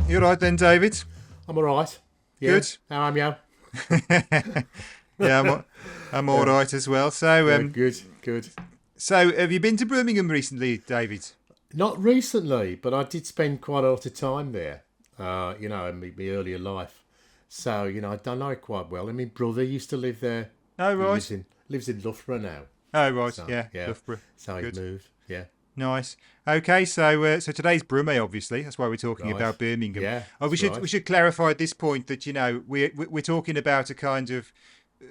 You all right then, David? I'm all right. Yeah. Good. How am you? Yeah, I'm all right as well. So, Good. so have you been to Birmingham recently, David? Not recently, but I did spend quite a lot of time there. In my earlier life. So I don't know it quite well. And my brother used to live there. Oh, He right. lives in Loughborough now. Oh, right. So Yeah, yeah. Loughborough. So he Good. moved. Yeah. Nice. Okay, so today's Brummie, obviously. That's why we're talking Right. about Birmingham. Yeah. Oh, we That's should right. we should clarify at this point that we're talking about a kind of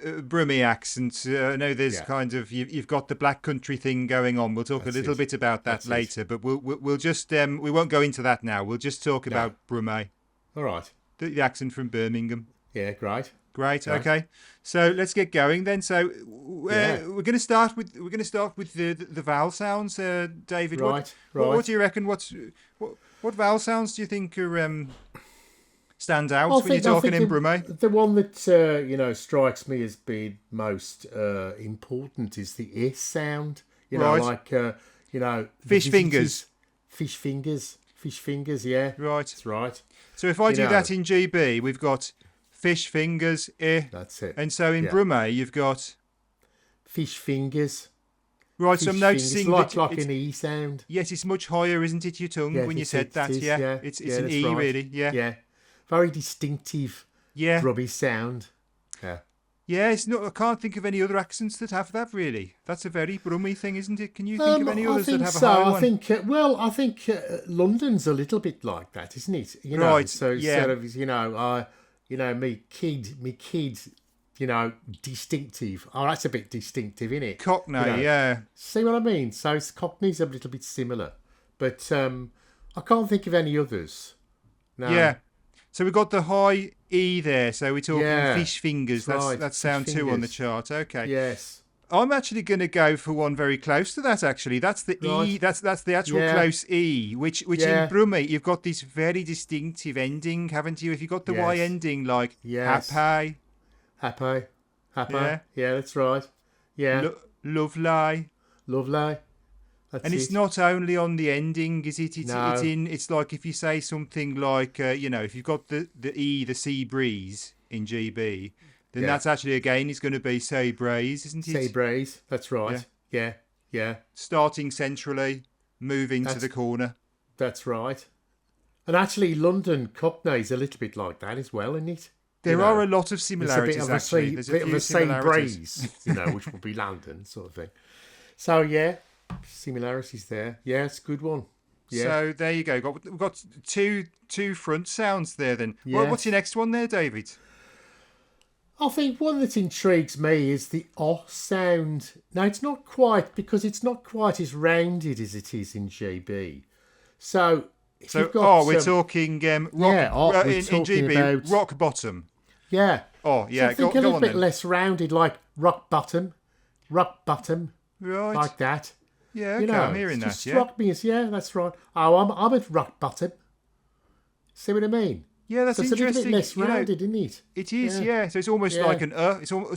Brummie accent. I know there's Yeah. kind of you've got the Black Country thing going on. We'll talk a That's little it. bit about that That's it. later, but we'll just we won't go into that now. We'll just talk No. about Brummie, All right. the accent from Birmingham. Yeah. Great. Great. Right. Okay. So let's get going then. So Yeah. we're going to start with the vowel sounds, David. Right. What Right. do you reckon? What vowel sounds do you think are stand out I when you're think talking in Brummie? the one that strikes me as being most important is the S sound. Right. Like the Fish fingers. Fish fingers. Yeah, Right. that's right. So if I You do know. that in GB, we've got fish fingers, That's it. and so in Yeah. Brummie you've got Fish fingers. right. Fish So I'm fingers. noticing Like that it's, an E sound. yes, it's much higher, isn't it? Your tongue Yeah, when you it's- said it that. is, Yeah. It's yeah, an that's E right. really. Yeah. Yeah, very distinctive. Yeah. Grubby sound. Yeah. Yeah, it's not. I can't think of any other accents that have that. Really, that's a very Brummie thing, isn't it? Can you think of any I others that think have so. a high I one? think I think London's a little bit like that, isn't it? Right, So yeah. sort of me kid, distinctive. Oh, that's a bit distinctive, isn't it? Cockney, yeah. See what I mean? So Cockney's a little bit similar, but I can't think of any others. No. Yeah. So we've got the high E there. So we're talking Yeah, fish fingers. that's right, That's fish sound two on the fingers. chart. Okay. Yes. I'm actually going to go for one very close to that. Actually, that's the E. Right. That's the actual Yeah. close E. Which Yeah. in Brummie you've got this very distinctive ending, haven't you? If you've got the Y Yes. ending like Yes. happy, Happy. Yeah. Yeah, that's right. Yeah. lovely. Lovely. That's And it. it's not only on the ending, is it? No. It's like if you say something like, if you've got the E, the sea breeze in GB, then Yeah. that's actually, again, it's going to be say breeze, isn't it? Say braise. That's right. Yeah. Starting centrally, moving to That's- the corner. That's right. And actually, London Cockney's a little bit like that as well, isn't it? There You are know, a lot of It's a similarities, bit of a actually. sea, There's bit a of few a sea similarities. breeze, which would be London sort of thing. So yeah, similarities there. Yeah, it's a good one. Yeah. So there you go. We've got two front sounds there then. Yes. What's your next one there, David? I think one that intrigues me is the O sound. Now, it's not quite as rounded as it is in GB. So, if So, you've got we're some- talking rock, Yeah, we're in talking GB, about- rock bottom. yeah. Oh, yeah, So I think go a little on bit then. less rounded, like rock bottom, Right. like that. Yeah, okay, I'm hearing it that, just yeah. struck me as, yeah, that's right. Oh, I'm at rock bottom. See what I mean? Yeah, that's So it's a little interesting. bit less You know, rounded, isn't it? it is, Yeah. yeah. So it's almost Yeah. like an it's almost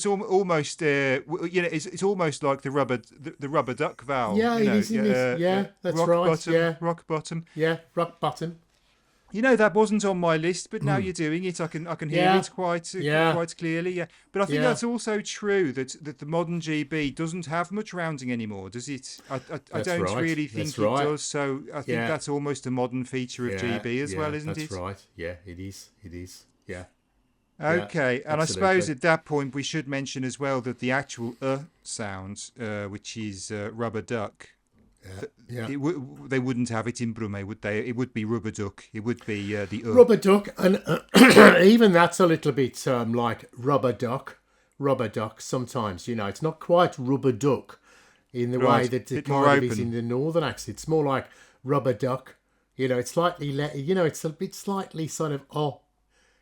it's almost like the rubber duck vowel. Yeah, you it know, is, isn't it? Yeah, that's rock right, Bottom, yeah. rock bottom. Yeah, rock bottom. You know, that wasn't on my list, but now you're doing it. I can hear Yeah. it quite Yeah. quite clearly. Yeah, but I think Yeah. that's also true that the modern GB doesn't have much rounding anymore, does it? I That's don't right. really think That's it right. does. So I think Yeah. that's almost a modern feature of GB as well, isn't that's it? right. Yeah, it is. Yeah. Okay, and I absolutely. suppose at that point we should mention as well that the actual sound, which is rubber duck, Yeah. they wouldn't have it in Brummie, would they? It would be rubber duck. It would be the Rubber duck, and even that's a little bit like rubber duck. Rubber duck. Sometimes, it's not quite rubber duck in the way Right, that it bit more kind of is open. in the northern accent. It's more like rubber duck. It's slightly, it's a bit slightly sort of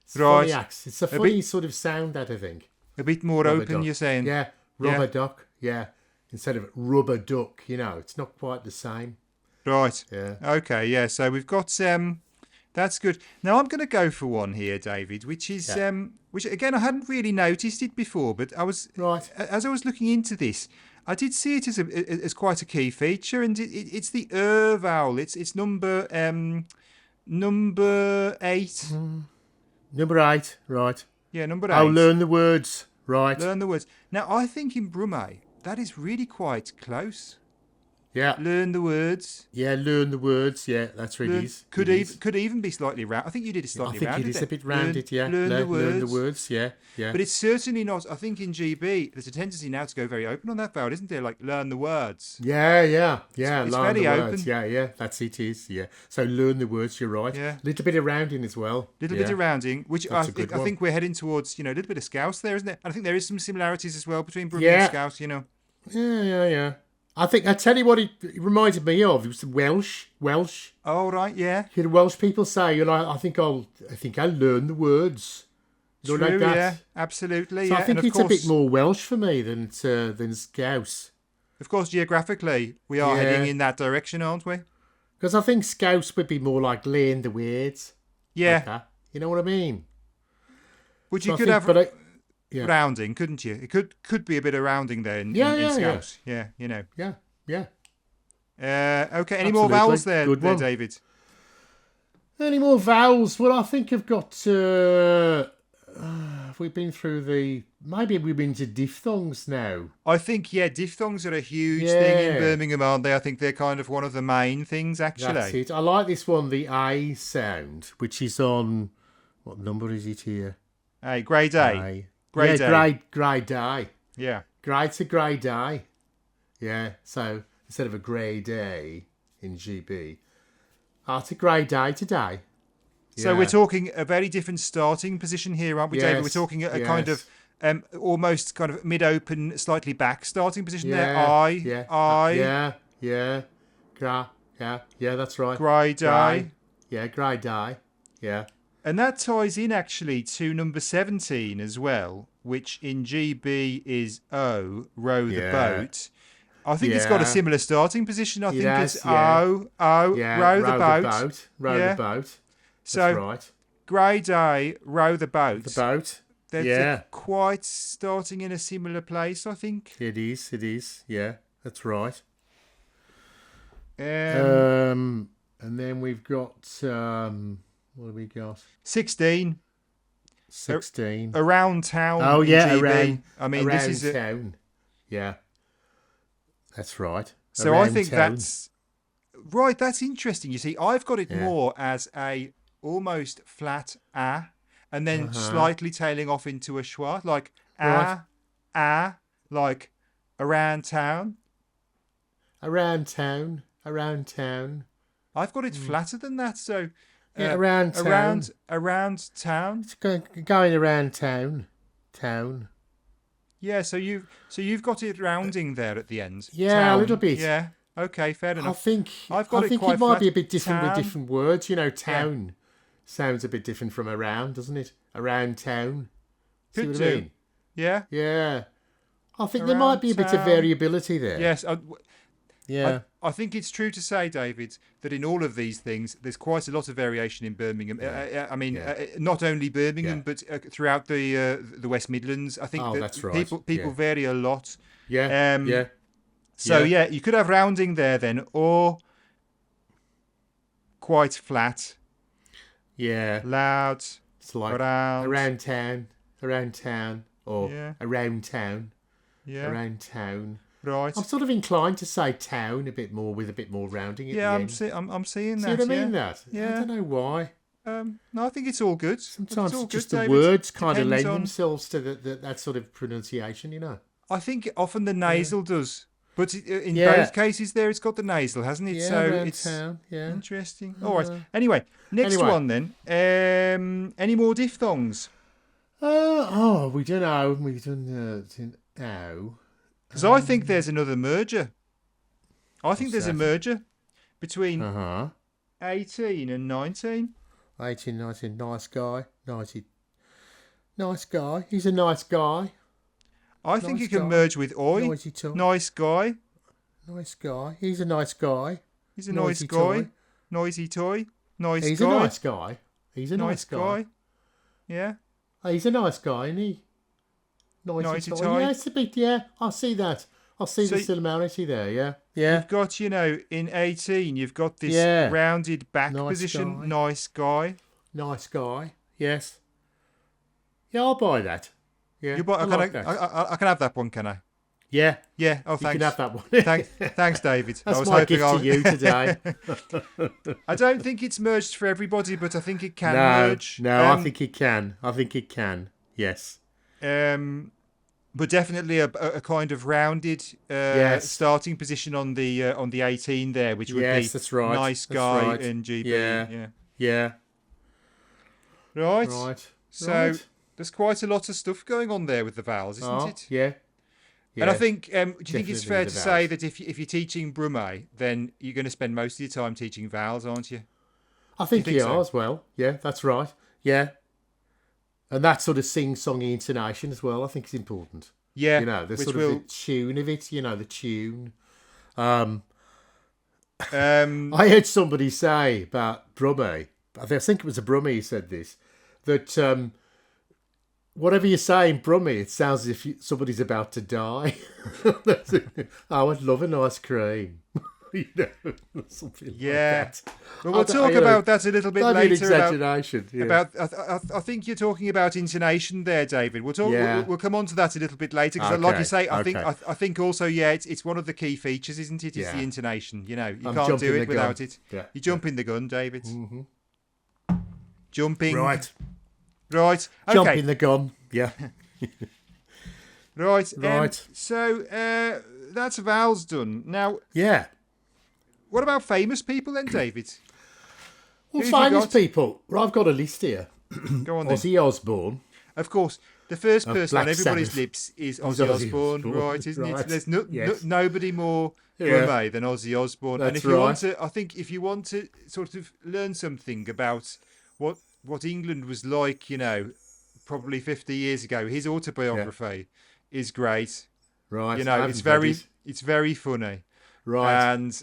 It's a Right. funny accent. It's a funny sort of sound that I think. a bit more Rubber open. duck. You're saying, Yeah, rubber duck. Yeah, instead of rubber duck. It's not quite the same. right? Yeah. Okay, yeah. So we've got that's good. Now I'm going to go for one here, David, which is which again I hadn't really noticed it before, but I was Right. as I was looking into this, I did see it as quite a key feature, and it's the vowel. It's number Number 8. Number 8, right. Yeah, number 8. Oh, learn the words, right. Learn the words. Now, I think in Brummie, that is really quite close. Yeah. Learn the words. Yeah, learn the words. Yeah, that's what it is. Could even be slightly round. I think you did it I slightly think rounded. it is there. a bit rounded, yeah. Learn the words. Learn the words, yeah. But it's certainly not. I think in GB, there's a tendency now to go very open on that vowel, isn't there? Like, learn the words. Yeah. It's very learn the words. open. Yeah, that's it is, yeah. So learn the words, you're right. Yeah. Little bit of rounding as well. Little bit of rounding, which I That's a good one. think we're heading towards, a little bit of Scouse there, isn't there? And I think there is some similarities as well between Brummie Yeah. and Scouse, Yeah. I tell you what it reminded me of. It was Welsh. Oh, right, yeah. You hear Welsh people say, I think I'll learn the words. True, like that. yeah, absolutely. So yeah. I think and of it's course, a bit more Welsh for me than Scouse. Of course, geographically, we are heading in that direction, aren't we? Because I think Scouse would be more like learn the words. Yeah. Like that. You know what I mean? Which So you I could think- have yeah. rounding, couldn't you? It could be a bit of rounding there in Scouse. Yeah, Yeah. Okay, any more Absolutely. vowels there, Good one. David? Any more vowels? Well, I think I've got. Have we been through maybe we've been to diphthongs now. I think, diphthongs are a huge thing in Yeah. Birmingham, aren't they? I think they're kind of one of the main things, actually. That's it. I like this one, the A sound, which is on. What number is it here? Hey, grade A. A. Grade A. Grade A. Yeah. Grade to grade A. Yeah. So instead of a grade A in GB, to grade A today. So Yeah. we're talking a very different starting position here, aren't we, David? We're Yes, talking a kind of almost kind of mid-open, slightly back starting position there. Yeah. I. Yeah. Yeah, that's right. Grade A. Yeah, grade A. Yeah. And that ties in actually to number 17 as well, which in GB is O, row the boat. I think it's got a similar starting position. I think it's O, row the boat. Row the boat. So, that's right. grade A, row the boat. The boat. They're quite starting in a similar place, I think. It is. Yeah, that's right. Um, And then we've got what have we got? 16. 16. Around town. Oh in yeah, GB. around. I mean, around this is town. Yeah, that's right. So Around I think town. that's right. That's interesting. You see, I've got it more as a almost flat a, and then slightly tailing off into a schwa, like like around town. Around town. I've got it flatter than that. So around town. around town. It's going around town. Yeah. So you've got it rounding there at the end. Yeah, Town. a little bit. Yeah. Okay. Fair I enough. think I've got I it think quite it might flat. be a bit different Town. with different words. Town sounds a bit different from around, doesn't it? Around town. See Could what do. I mean? Yeah. Yeah. I think there Around might be a bit of town. variability there. Yes. Yeah. I think it's true to say, David, that in all of these things, there's quite a lot of variation in Birmingham. I mean, not only Birmingham, but throughout the West Midlands. I think that that's right. people vary a lot. Yeah. So you could have rounding there then, or quite flat, Yeah. loud, It's like around town, or around town, around town. right. I'm sort of inclined to say town a bit more with a bit more rounding at the end. I'm seeing See that. what I mean? That? Yeah. I don't know why. No, I think it's all good. Sometimes it's all just good, the David. words kind of Depends lend on- themselves to that sort of pronunciation. I think often the nasal does, but in Yeah. both cases there it's got the nasal, hasn't it? Yeah, so around it's town. Yeah. interesting. All right. Anyway, next one then. Any more diphthongs? We don't know. We don't know. Because I think there's another merger. I think there's a merger between 18 and 19. 18, 19, nice guy. 90, nice guy. He's a nice guy. I think Nice you can guy. merge with oi. Noisy toy. Nice guy. Nice guy. He's a nice guy. He's a nice Noisy guy. toy. Noisy toy. Nice He's guy. a nice guy. He's a nice guy. Yeah. He's a nice guy, isn't he? Noisy Noisy toy. toy. Yeah, it's a bit. Yeah, I see that. I see the So- similarity there. Yeah. Yeah. You've got, in 18, you've got this Yeah. rounded back Nice position. guy. Nice guy. Nice guy. Yes. Yeah, I'll buy that. Yeah, I like that. I can have that one, can I? Yeah. Yeah. Oh, You can thanks. have that one. Thanks, David. That's I was my hoping gift to you today. I don't think it's merged for everybody, but I think it can No, merge. I think it can. Yes. But definitely a kind of rounded Yes. starting position on the 18 there, which would be That's right. nice That's guy right. and GB. Yeah. Right. Right. So there's quite a lot of stuff going on there with the vowels, isn't it? Yeah. And I think, do you think it's Definitely fair the to say vowels. that if you're teaching Brummie, then you're going to spend most of your time teaching vowels, aren't you? I think You you think are so? as well. Yeah, that's right. Yeah. And that sort of sing-songy intonation as well, I think is important. Yeah. The which sort will, of the tune of it, the tune. um, I heard somebody say about Brummie, I think it was a Brummie who said this, that whatever you say in Brummie, it sounds as if somebody's about to die. I would love a nice cream. Something like that. Well, we'll talk about that a little bit That'd be an later. exaggeration. I think you're talking about intonation there, David. We'll talk. Yeah. We'll come on to that a little bit later because, Okay, like you say, I okay. think also, it's one of the key features, isn't it? It's Yeah. the intonation. You I'm can't jumping do the it without gun. it. Yeah. You jump in the gun, David. Jumping. Right. Right. Okay. Jump in the gun. Yeah. Right. Right. So that's vowels done. Now, Yeah. what about famous people then, David? Well, Who have you famous got? people. Well, I've got a list here. Go on then. Ozzy Osbourne. Of course, the first person Black on everybody's Sabbath. lips is Ozzy Ozzy Osbourne, Osbourne, right? Isn't right. it? There's Yes. nobody more Yeah. Brummie than Ozzy Osbourne. And That's if you want right. to, I think if you want to sort of learn something about what England was like, probably 50 years ago, his autobiography is great. Right. It's I haven't read it. it's very funny. Right. And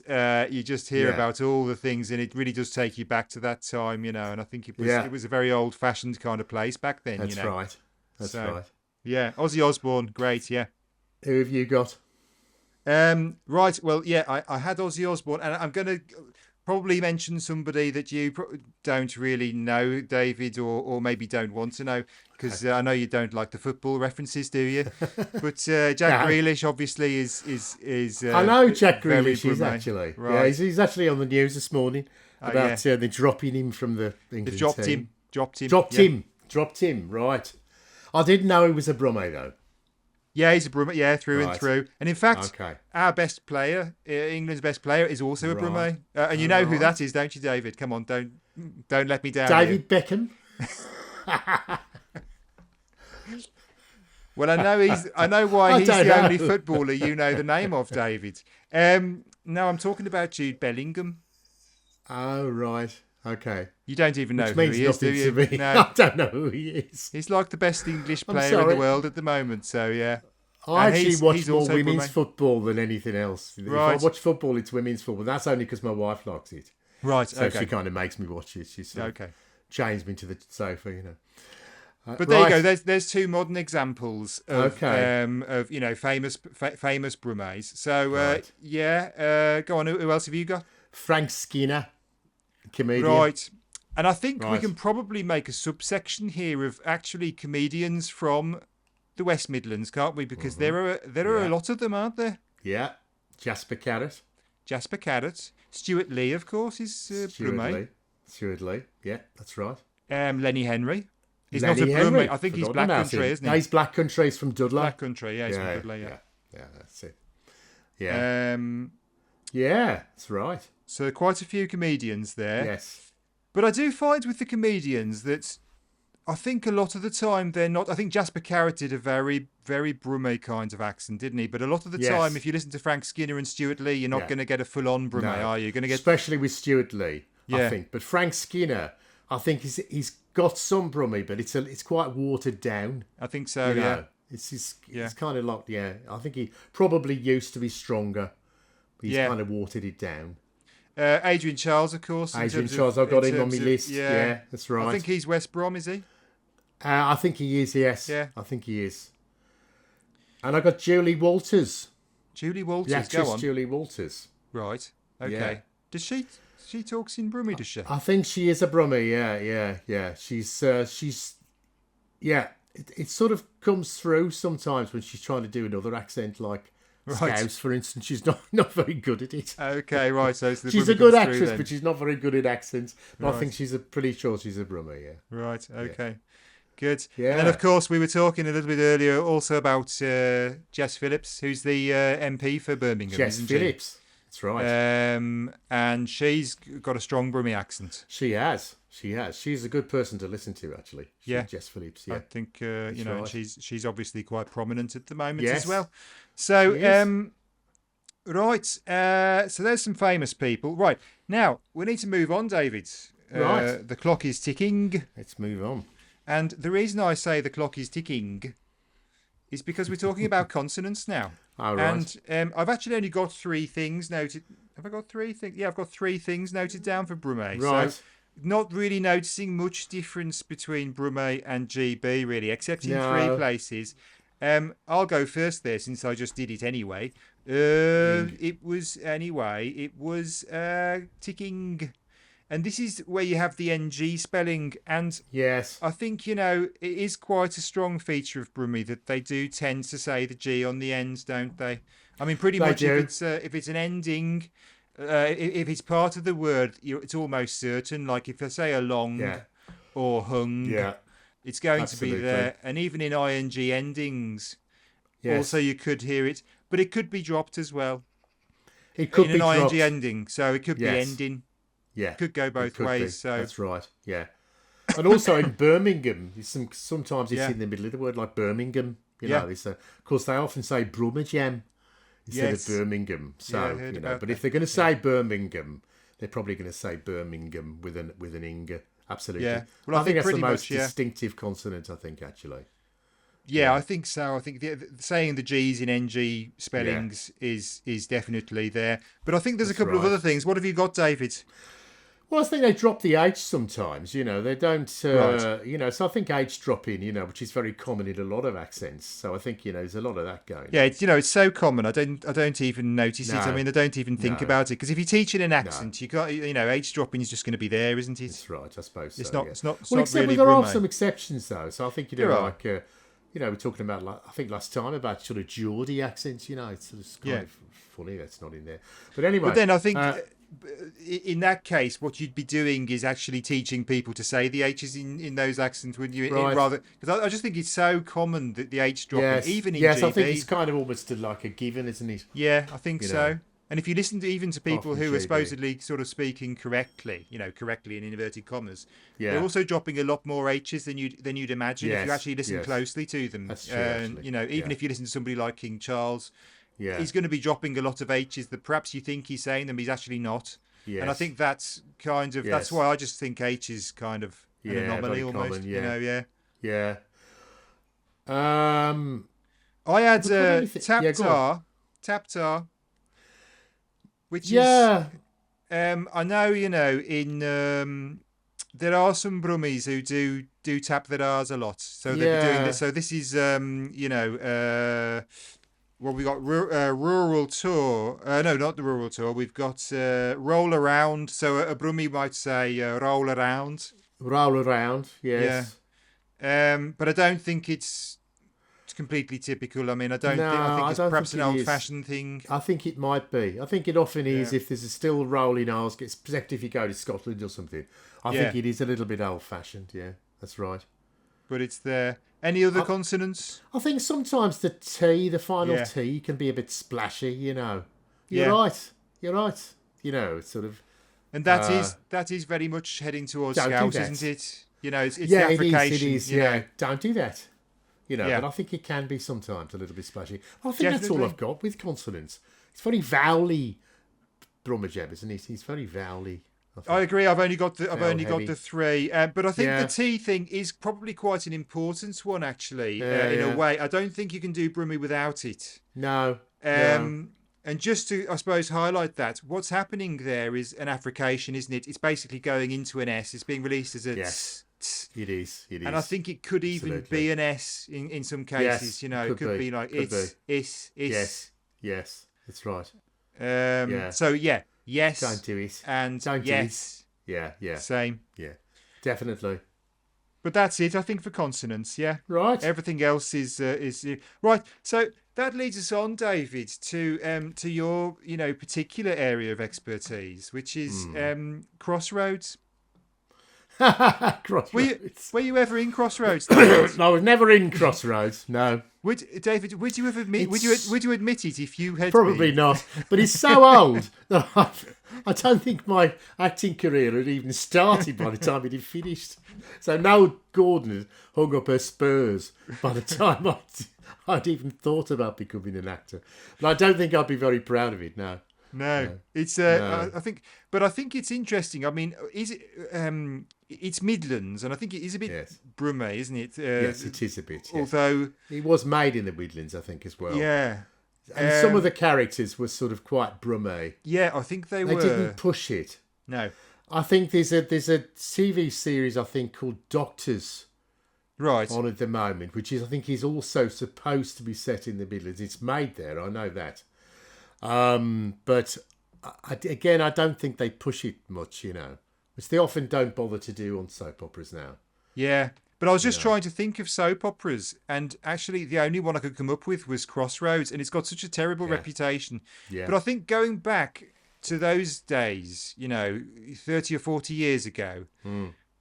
you just hear Yeah. about all the things, and it really does take you back to that time, And I think it was a very old-fashioned kind of place back then, That's right. That's So, right. Yeah, Ozzy Osbourne, great, yeah. Who have you got? Right, well, yeah, I had Ozzy Osbourne, and I'm going to probably mention somebody that you don't really know, David, or maybe don't want to know, because I know you don't like the football references, do you? But Jack Grealish obviously is I know Jack very Grealish is Brummie. actually. Right. Yeah, he's actually on the news this morning about they're dropping him from the England They've dropped team. him. Dropped him. Right. I didn't know he was a Brummie though. Yeah, he's a Brummie, through and Right. through. And in fact, Okay. our best player, England's best player, is also a Right. Brummie. And you know who Right. that is, don't you, David? Come on, don't let me down. David here. Beckham. Well, I know why I he's don't the know. only footballer you know the name of, David. No, I'm talking about Jude Bellingham. Oh right. Okay. You don't even know Which who means he is, do nothing you? to me. No, I don't know who he is. he's like the best English I'm player in sorry. the world at the moment. So yeah. I And actually he's watch more also women's Brummie. football than anything else. If Right. I watch football, it's women's football. That's only because my wife likes it. Right. So Okay. she kind of makes me watch it. She sort of Okay. chains me to the sofa. But there you go. Right. There's two modern examples of famous Brummies. So Right. go on. Who else have you got? Frank Skinner, comedian. Right. And I think we Right. can probably make a subsection here of actually comedians from the West Midlands, can't we? Because there are Yeah. a lot of them, aren't there? Yeah. Jasper Carrot. Jasper Carrot, Stuart Lee, of course, is Stuart Brummie. Lee. Stuart Lee. Yeah, that's right. Lenny Henry. He's Lenny not a Henry. Brummie. I think he's Forgotten Black about Country, him. isn't No, he? he's Black Country. He's from Dudley. Black Country, yeah, he's from Dudley, yeah. Yeah, that's it. Yeah. Um, Yeah, that's right. so quite a few comedians there. Yes. But I do find with the comedians that I think a lot of the time they're not. I think Jasper Carrot did a very, very Brummie kind of accent, didn't he? But a lot of the Yes. time, if you listen to Frank Skinner and Stuart Lee, you're not Yeah. going to get a full-on Brummie, No. are you? You're going to get. Especially with Stuart Lee, Yeah. I think. But Frank Skinner, I think he's got some Brummie, but it's quite watered down. I think so. You Yeah. know? It's kind of like, I think he probably used to be stronger, but he's Yeah. kind of watered it down. Adrian Charles, of course. in Adrian terms of- Charles, I've got in him on my terms of- list. Yeah, that's right. I think he's West Brom, is he? I think he is, yes. Yeah. I think he is. And I got Julie Walters. Julie Walters. The actress Go on. Julie Walters. Right. Okay. Yeah. Does she talks in Brummie? Does she? I think she is a Brummie. Yeah. She's yeah. It sort of comes through sometimes when she's trying to do another accent, like Scouse, for instance. She's not very good at it. Okay, right. So she's a good actress, but she's not very good at accents. But I think pretty sure she's a Brummie. Yeah. Right. Okay. Yeah. Good. Yeah. And then, of course, we were talking a little bit earlier also about Jess Phillips, who's the MP for Birmingham. Jess Phillips. That's right. And she's got a strong Brummie accent. She has. She's a good person to listen to, actually. Jess Phillips. Yeah. I think right. she's obviously quite prominent at the moment yes. as well. So right. So there's some famous people. Right now we need to move on, David. Right. The clock is ticking. Let's move on. And the reason I say the clock is ticking is because we're talking about consonants now. Oh, right. And I've actually only got 3 things noted. Have I got 3 things? Yeah, I've got 3 things noted down for Brummie. Right. So not really noticing much difference between Brummie and GB, really, except in 3 places. I'll go first there since I just did it anyway. It was ticking. And this is where you have the NG spelling. And yes, I think, it is quite a strong feature of Brummie that they do tend to say the G on the ends, don't they? I mean, pretty much if it's an ending, if it's part of the word, it's almost certain. Like if I say along or hung, it's going to be there. And even in ing endings, also you could hear it. But it could be dropped as well. It could be an dropped. ing ending, so it could be ending. Yeah, could go both ways. So that's right. Yeah, and also in Birmingham, sometimes it's in the middle of the word, like Birmingham. You know, of course they often say Brummagem instead of Birmingham. So but if they're going to say Birmingham, they're probably going to say Birmingham with an ing. Absolutely. Yeah. Well, I think that's the most much, distinctive consonant. I think actually. Yeah, I think so. I think saying the G's in NG spellings is definitely there. But I think there's a couple of other things. What have you got, David? Well, I think they drop the H sometimes, they don't, so I think H dropping, which is very common in a lot of accents. So I think, there's a lot of that going on. Yeah, it's so common. I don't even notice it. I mean, I don't even think about it. Because if you're teaching an accent, you got, H dropping is just going to be there, isn't it? That's right, I suppose it's so. It's not except really there Brummie. Are some exceptions, though. So I think, we're talking about, I think last time, about sort of Geordie accents, it's sort of kind of funny that's not in there. But anyway. But then I think in that case, what you'd be doing is actually teaching people to say the H's in those accents, wouldn't you? Right. Rather, because I just think it's so common that the H dropping, even in GB. Yes, I think it's kind of almost like a given, isn't it? Yeah, I think so. And if you listen to people who are supposedly sort of speaking correctly, correctly in inverted commas, they're also dropping a lot more H's than you'd imagine if you actually listen closely to them. That's true, even if you listen to somebody like King Charles, he's going to be dropping a lot of H's that perhaps you think he's saying them, he's actually not. Yes. And I think that's kind of that's why I just think H is kind of an anomaly almost. Common, Yeah. I had Taptar. Which is, I know, in there are some Brummies who do tap their R's a lot, so they're doing this. So this is, we got rural tour. No, not the rural tour. We've got roll around. So a Brummie might say roll around. Roll around, yes. Yeah. But I don't think it's completely typical. I mean, I think it's perhaps an old-fashioned thing. I think it might be. I think it often is if there's a still rolling R's, particularly if you go to Scotland or something. I think it is a little bit old-fashioned, that's right. But it's there. Any other consonants? I think sometimes the T, the final T, can be a bit splashy, You're right. It's sort of... And that is very much heading towards Scouse, isn't it? It's the application. It is. Don't do that. But I think it can be sometimes a little bit splashy. I think that's all I've got with consonants. It's very vowely, Brummagem, isn't it? He's very vowely. I agree. I've only got the 3, but I think the T thing is probably quite an important one, actually. In a way, I don't think you can do Brummie without it. No. And just to, I suppose, highlight that, what's happening there is an affrication, isn't it? It's basically going into an S. It's being released as a It is. And I think it could even be an S in some cases. It could be like is. Yes, that's right. So yeah, yes, Don't do it. and Don't yes, do it. Yeah. same. Yeah. Definitely. But that's it, I think, for consonants. Yeah, Right. everything else is right. So that leads us on, David, to your particular area of expertise, which is crossroads. Crossroads. Were you ever in Crossroads, David? I was never in Crossroads. No. David, would you admit it if you had Probably been? not. But he's so old that I don't think my acting career had even started by the time it had finished. So Noel Gordon had hung up her spurs by the time I'd even thought about becoming an actor. But I don't think I'd be very proud of it. No. No, it's No. I think it's interesting. I mean, is it? It's Midlands, and I think it is a bit Yes. Brummie, isn't it? Yes, it is a bit. Yes. Although, It was made in the Midlands, I think, as well. yeah, And some of the characters were sort of quite Brummie. yeah, I think they They were. didn't push it. No, I think there's a TV series I think called Doctors right. on at the moment, which I think is also supposed to be set in the Midlands. It's made there, I know that. But again, I don't think they push it much, which they often don't bother to do on soap operas now. Yeah, but I was just trying to think of soap operas, and actually, the only one I could come up with was Crossroads, and it's got such a terrible reputation. Yeah. But I think going back to those days, 30 or 40 years ago,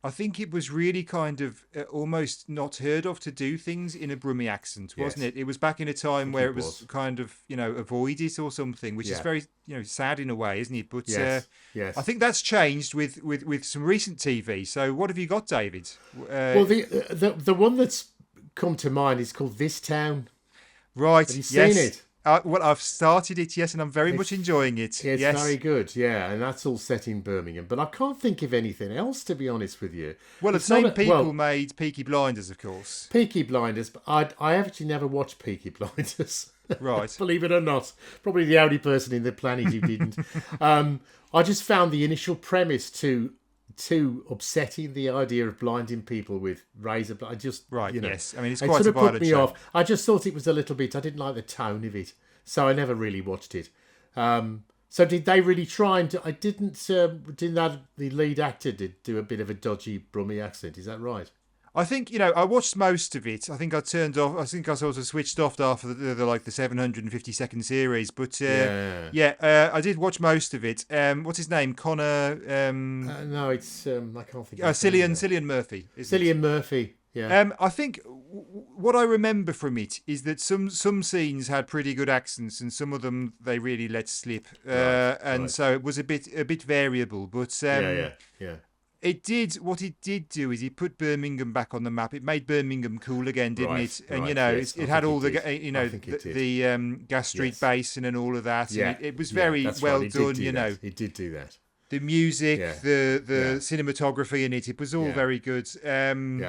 I think it was really kind of almost not heard of to do things in a Brummie accent, wasn't it? It was back in a time where it was kind of, avoid it or something, which is very, sad in a way, isn't it? But Yes. I think that's changed with some recent TV. So what have you got, David? Well, the one that's come to mind is called This Town. Right. Have you seen it? Well, I've started it, yes, and I'm very much enjoying it. It's yes. very good, yeah, and that's all set in Birmingham. But I can't think of anything else, to be honest with you. Well, the same people made Peaky Blinders, of course. Peaky Blinders, but I actually never watched Peaky Blinders. Right. Believe it or not. Probably the only person in the planet who didn't. I just found the initial premise too upsetting, the idea of blinding people with razor blade. I just yes. I mean, it's it quite sort a of put violent me show. off. I just thought it was a little bit. I didn't like the tone of it, so I never really watched it. So did they really try and? I didn't. Didn't that the lead actor did do a bit of a dodgy Brummie accent? Is that right? I think I watched most of it. I think I turned off. I think I sort of switched off after the 752nd series. But I did watch most of it. What's his name? Connor. No, it's I can't think. Of Cillian Murphy. Cillian Murphy. Yeah. I think what I remember from it is that some scenes had pretty good accents, and some of them they really let slip. So it was a bit variable. But yeah. What it did do is it put Birmingham back on the map. It made Birmingham cool again, didn't it? And yes, it had all the Gas Street Basin and all of that. Yeah, and it was very well done. It did do that. The music, the cinematography in it was all very good. And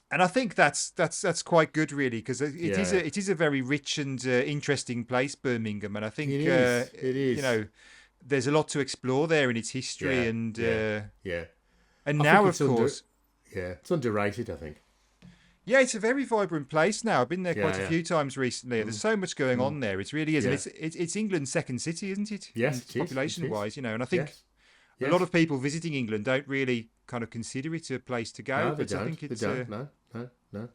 I think that's quite good, really, because it is a very rich and interesting place, Birmingham, and I think it is. There's a lot to explore there in its history and And now, of course, it's underrated, I think. Yeah, it's a very vibrant place now. I've been there quite a few times recently. There's so much going on there. It really is. And it's England's second city, isn't it? Yes, it is. Population-wise, And I think a lot of people visiting England don't really kind of consider it a place to go. No, they don't. They don't. No.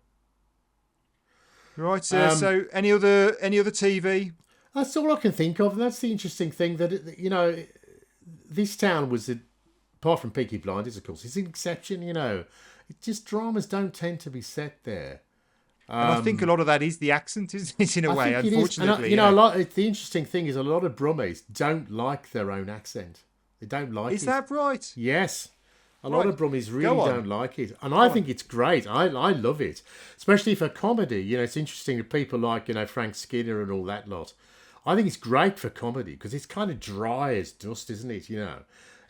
Right. So, any other TV? That's all I can think of. And that's the interesting thing that this town was apart from Peaky Blinders, of course, it's an exception. It just dramas don't tend to be set there. And I think a lot of that is the accent, isn't it, in a way, unfortunately. And, the interesting thing is a lot of Brummies don't like their own accent. They don't like it. Is that right? Yes. A lot of Brummies really don't like it. And I think it's great. I love it. Especially for comedy. It's interesting that people like, Frank Skinner and all that lot. I think it's great for comedy because it's kind of dry as dust, isn't it?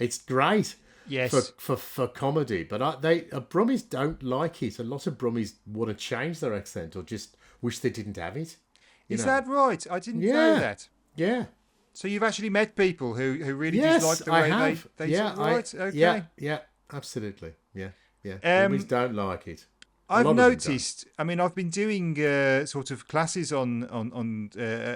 It's great. Yes. For comedy, but Brummies don't like it. A lot of Brummies want to change their accent or just wish they didn't have it. Is that right? I didn't know that. Yeah. So you've actually met people who really dislike the way they yeah, right? Okay. Yeah, absolutely. Yeah. Brummies don't like it. A I've lot of them don't. noticed. I mean, I've been doing sort of classes on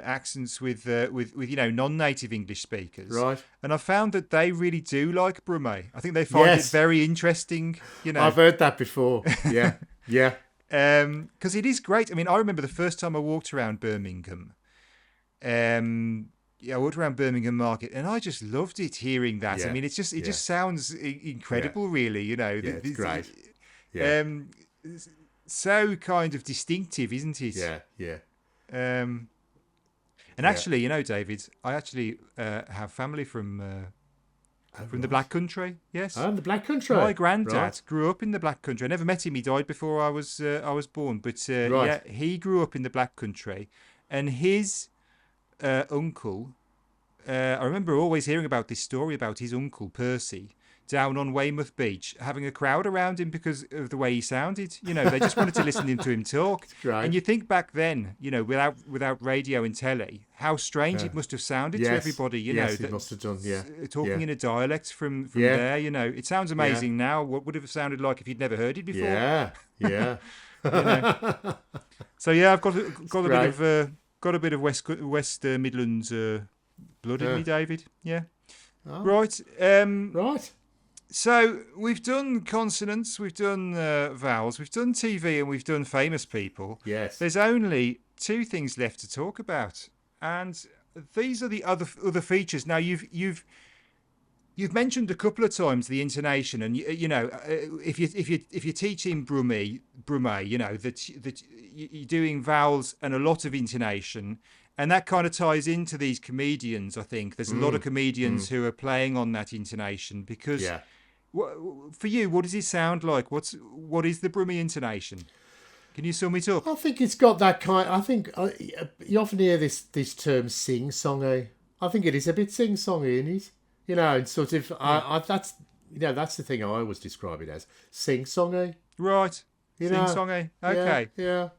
accents with non-native English speakers, Right? and I found that they really do like Brummie. I think they find it Yes, very interesting. I've heard that before. Yeah, yeah, Because it is great. I mean, I remember the first time I walked around Birmingham. Yeah, I walked around Birmingham Market, and I just loved it hearing that. I yeah, mean, it yeah, just sounds yeah, incredible, really. yeah. It's great. Yeah, Um, so kind of distinctive, isn't it? yeah, yeah, Um, and yeah. actually, David, I actually have family Oh, from the right. Black Country. Yes, Oh, the Black my Country. granddad Right, grew up in the Black Country. I never met him; he died before I was born. But right. yeah, he grew up in the Black Country, and his uncle. I remember always hearing about this story about his uncle Percy down on Weymouth Beach having a crowd around him because of the way he sounded. They just wanted to listen to him talk. It's And great. you think back then, without radio and telly, how strange it must have sounded to Yes, everybody. yes. It must have done. Yeah, Talking yeah, in a dialect from yeah, there. It sounds yeah, amazing now. What would it have sounded like if you'd never heard it before? yeah, yeah. You know. So yeah, I've It's got a bit great. of West Midlands blood in Yeah. me, David. Yeah. Oh, Right. right. So we've done consonants, we've done vowels, we've done TV, and we've done famous people. Yes. There's only two things left to talk about, and these are the other features. Now you've mentioned a couple of times the intonation, and if you're teaching Brummie, that you're doing vowels and a lot of intonation. And that kind of ties into these comedians, I think. There's a lot of comedians who are playing on that intonation because, Yeah. for you, what does it sound like? What is the Brummie intonation? Can you sum it up? I think it's got that kind. I think you often hear this term sing-songy. I think it is a bit sing-songy, isn't it? And sort of. That's that's the thing I always describe it as sing-songy. Right. Sing Yeah, song, eh? Okay. yeah.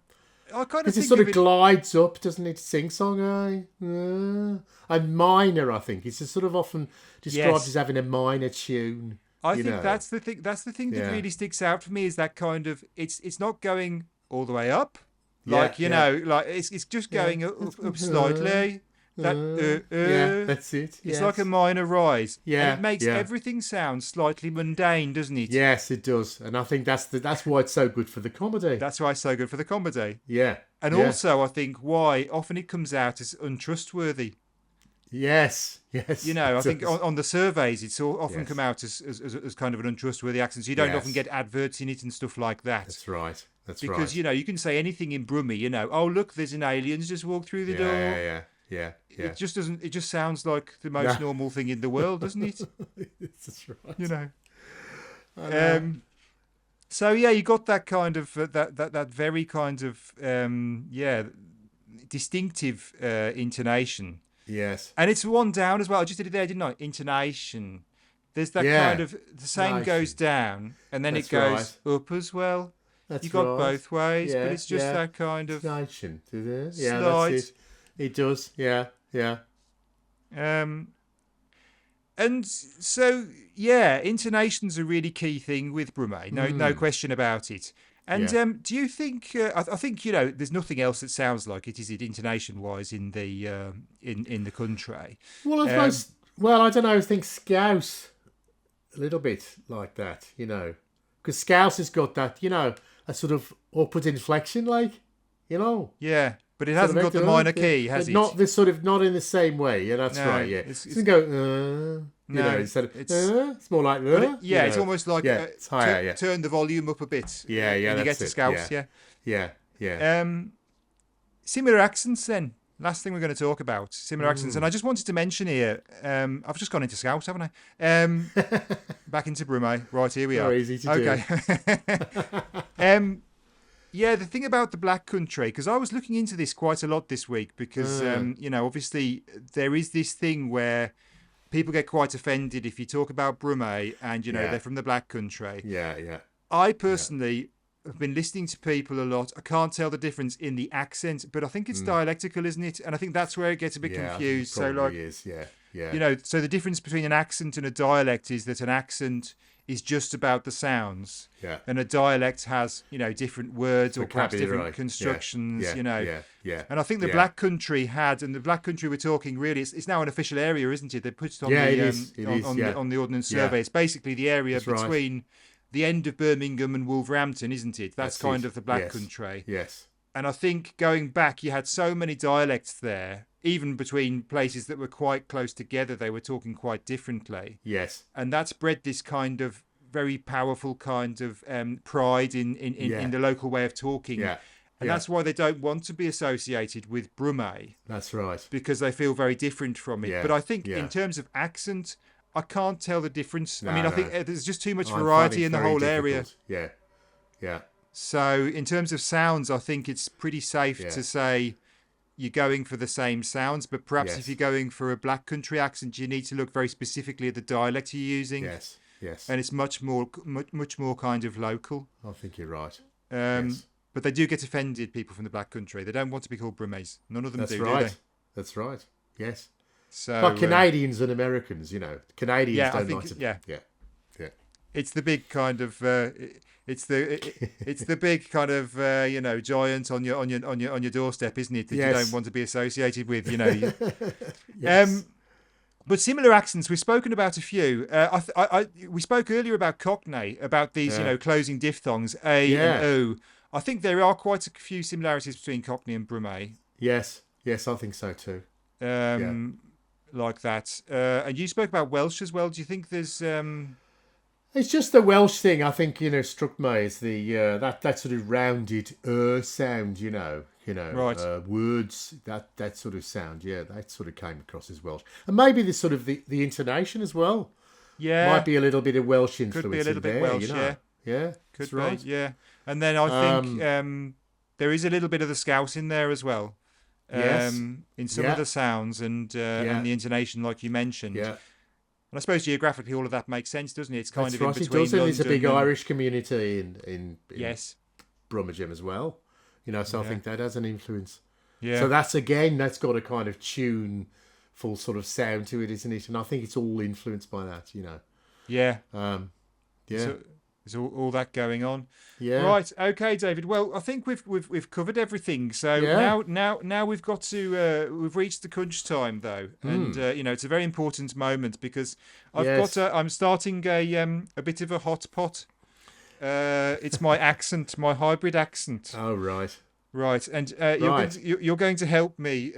I kind of Because it think sort of of it. glides up, doesn't it? Sing-songy. And minor, I think. It's sort of often described Yes. as having a minor tune. I You think know. that's the thing. That's the thing that Yeah. really sticks out for me is that kind of it's not going all the way up, Yeah, like yeah. like it's just Yeah. going up slightly. That Yeah, that's it. It's Yes. like a minor rise, and Yeah, it makes yeah. everything sound slightly mundane, doesn't it? Yes, it does, and I think that's why it's so good for the comedy. That's why it's so good for the comedy, Yeah, and yeah, also I think why often it comes out as untrustworthy. yes, yes. I It think does. on the surveys it's all often Yes. come out as kind of an untrustworthy accent. So you don't often Yes. get adverts in it and stuff like that. That's right. That's Because right. you can say anything in Brummie. Oh look, there's an alien's just walked through the Yeah, door. yeah, yeah, yeah. It just doesn't. It just sounds like the most No. normal thing in the world, doesn't it? That's right. You know. I know. So yeah, you got that kind of that very kind of distinctive intonation, Yes. and it's one down as well. I just did it there, didn't I? Intonation. There's that Yeah. kind of the same Nation. goes down, and then That's it goes up as well. That's You got right. both ways, Yeah, but it's just yeah. that kind of Nation. Yeah, slight. that's it. It does. Yeah, yeah. Um, and so, yeah, intonation's a really key thing with Brummie. No question about it. And Yeah. do you think? I think there's nothing else that sounds like it, is it? Intonation-wise, in the in the country. Well, I Um, suppose. Well, I don't know. I think Scouse a little bit like that, because Scouse has got that, a sort of upward inflection, like, Yeah, but it sort hasn't of got the like, minor key, has but it? not this sort of not in the same way. Yeah, that's No, right. Yeah, it's- it doesn't go. No, instead of it's- it's more like. Yeah, it's almost like yeah, it's higher. Yeah, turn the volume up a bit. yeah, yeah. When you get That's to it. Scouse, yeah. Yeah, yeah. Similar accents then. Last thing we're going to talk about, similar accents. And I just wanted to mention here, I've just gone into Scouse, haven't I? Back into Brummie. Right, here we are. Very easy to Okay. Yeah, the thing about the Black Country, because I was looking into this quite a lot this week, because, obviously there is this thing where people get quite offended if you talk about Brummie and, Yeah. they're from the Black Country. Yeah, yeah. I personally have been listening to people a lot. I can't tell the difference in the accent, but I think it's dialectical, isn't it? And I think that's where it gets a bit Yeah, I think it confused. So, probably like, is. Yeah, yeah. so the difference between an accent and a dialect is that an accent is just about the sounds. Yeah. And a dialect has, different words or perhaps different Vocabulary. constructions, Yeah. And I think the Black Country and the Black Country we're talking really, it's now an official area, isn't it? They put it on it is. on the Ordnance Survey. It's basically the area between the end of Birmingham and Wolverhampton, isn't it? That's kind of the Black Country. Yes. And I think going back, you had so many dialects there, even between places that were quite close together, they were talking quite differently. Yes. And that's bred this kind of very powerful kind of pride in the local way of talking. Yeah. And that's why they don't want to be associated with Brummie. That's right. Because they feel very different from it. Yeah. But I think in terms of accent, I can't tell the difference. I think there's just too much I variety in the find it whole very area. difficult. Yeah. So in terms of sounds, I think it's pretty safe to say you're going for the same sounds. But perhaps if you're going for a Black Country accent, you need to look very specifically at the dialect you're using. Yes. And it's much more kind of local. I think you're right. But they do get offended, people from the Black Country. They don't want to be called Brummies. None of them do they? That's right. Yes. So, but Canadians and Americans, Canadians don't like to. Yeah. It's the big kind of. It's the big kind of giant on your doorstep, isn't it? That you don't want to be associated with. Yes. But similar accents, we've spoken about a few. We spoke earlier about Cockney, about these closing diphthongs A and O. I think there are quite a few similarities between Cockney and Brummie. Yes, I think so too. Like that. And you spoke about Welsh as well. Do you think there's? It's just the Welsh thing. I think struck me is the that sort of rounded sound. Right. Words that sort of sound. Yeah, that sort of came across as Welsh, and maybe the sort of the intonation as well. Yeah, might be a little bit of Welsh influence. Could be a little bit Welsh. Yeah, could be. Right. Yeah, and then I think there is a little bit of the Scouse in there as well. In some of the sounds and the intonation, like you mentioned. Yeah. And I suppose geographically, all of that makes sense, doesn't it? It's kind That's of right. in between. It does. There's a big London Irish community in Brummagem as well. So I think that has an influence. Yeah. So that's got a kind of tuneful sort of sound to it, isn't it? And I think it's all influenced by that. Yeah. Yeah. So there's all that going on. Yeah. Right. Okay, David. Well, I think we've covered everything. So now we've got to we've reached the crunch time though, and it's a very important moment because I'm starting a bit of a hot pot. It's my accent, my hybrid accent. Oh right. Right, and you're going to help me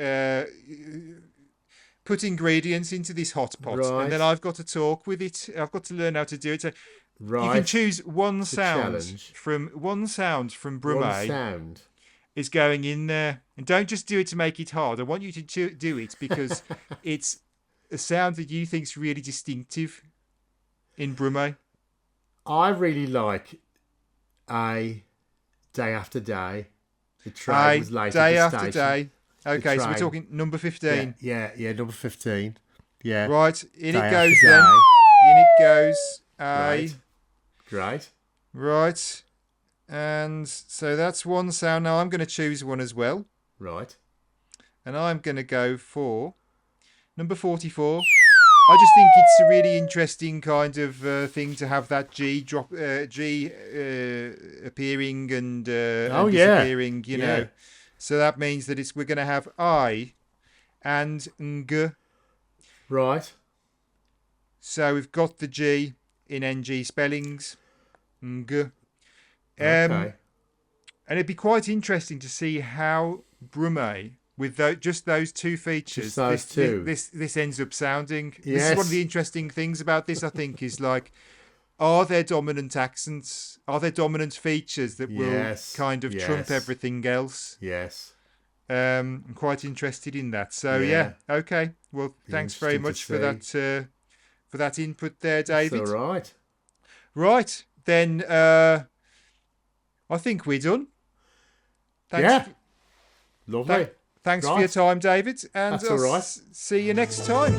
put ingredients into this hot pot, and then I've got to talk with it. I've got to learn how to do it. So you can choose one sound from Brummie. One sound is going in there, and don't just do it to make it hard. I want you to do it because it's a sound that you think's really distinctive in Brummie. I really like a day after day. The train was late day at the after station. day. Okay, so we're talking number 15. Yeah, number 15. Yeah. Right, in day it goes day. then. In it goes. Great. Right. And so that's one sound. Now I'm going to choose one as well. Right. And I'm going to go for number 44. I just think it's a really interesting kind of thing to have that G drop, G appearing and disappearing. You know, so that means that we're going to have I and Ng. Right. So we've got the G in NG spellings. Ng. Okay. And it'd be quite interesting to see how Brummie, with just those two features, this ends up sounding. Yes. This is one of the interesting things about this, I think, is like, are there dominant accents? Are there dominant features that will kind of trump everything else? Yes. I'm quite interested in that. So okay. Well, thanks very much for that input there, David. That's all right. Right then, I think we're done. Thanks. Lovely. Thanks for your time, David, and That's all right. See you next time.